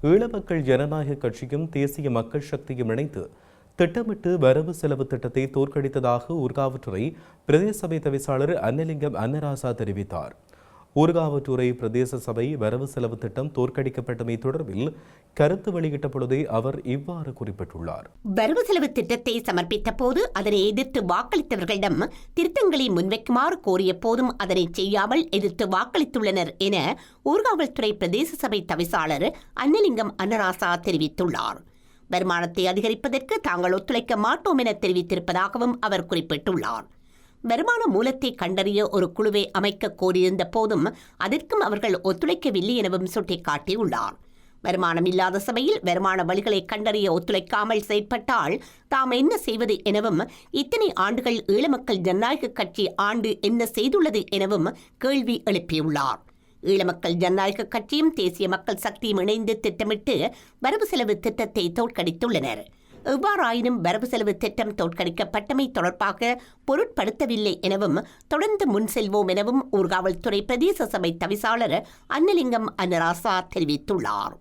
ஈழமக்கள் ஜனநாயக கட்சியும் தேசிய மக்கள் சக்தியும் இணைந்து திட்டமிட்டு வரவு செலவு திட்டத்தை தோற்கடித்ததாக ஊர்காவற்றுறை பிரதேச சபை தவிசாளர் அன்னலிங்கம் அன்னராசா தெரிவித்தார். ஊர்காவற்றுறை பிரதேச சபை வரவு செலவு திட்டம் தோற்கடிக்கப்பட்டமை தொடர்பில் கருத்து வெளியிட்ட பொழுதே அவர் இவ்வாறு குறிப்பிட்டுள்ளார். வரவு செலவு திட்டத்தை சமர்ப்பித்த போது அதனை எதிர்த்து வாக்களித்தவர்களிடம் திருத்தங்களை முன்வைக்குமாறு கோரிய போதும் அதனை செய்யாமல் எதிர்த்து வாக்களித்துள்ளனர் என ஊர்காவல்துறை பிரதேச சபை தவிசாளர் அன்னலிங்கம் அன்னராசா தெரிவித்துள்ளார். வருமானத்தை அதிகரிப்பதற்கு தாங்கள் ஒத்துழைக்க மாட்டோம் என தெரிவித்திருப்பதாகவும் அவர் குறிப்பிட்டுள்ளார். வருமான மூலத்தை கண்டறிய ஒரு குழுவை அமைக்க கோரியிருந்த போதும் அதற்கும் அவர்கள் ஒத்துழைக்கவில்லை எனவும் சுட்டிக்காட்டியுள்ளார். வருமானம் இல்லாத சபையில் வருமான வழிகளை கண்டறிய ஒத்துழைக்காமல் செயற்பட்டால் தாம் என்ன செய்வது எனவும் இத்தனை ஆண்டுகள் ஈழமக்கள் ஜனநாயக கட்சி ஆண்டு என்ன செய்துள்ளது எனவும் கேள்வி எழுப்பியுள்ளார். ஈழமக்கள் ஜனநாயக கட்சியும் தேசிய மக்கள் சக்தியும் இணைந்து திட்டமிட்டு வரவு செலவு திட்டத்தை தோற்கடித்துள்ளனர். எவ்வாறாயினும் வரவு செலவு திட்டம் தோற்கடிக்கப்பட்டமை தொடர்பாக பொருட்படுத்தவில்லை எனவும் தொடர்ந்து முன் செல்வோம் எனவும் ஊர்காவல்துறை பிரதேச சபை தவிசாளர் அன்னலிங்கம் அன்னராசா தெரிவித்துள்ளார்.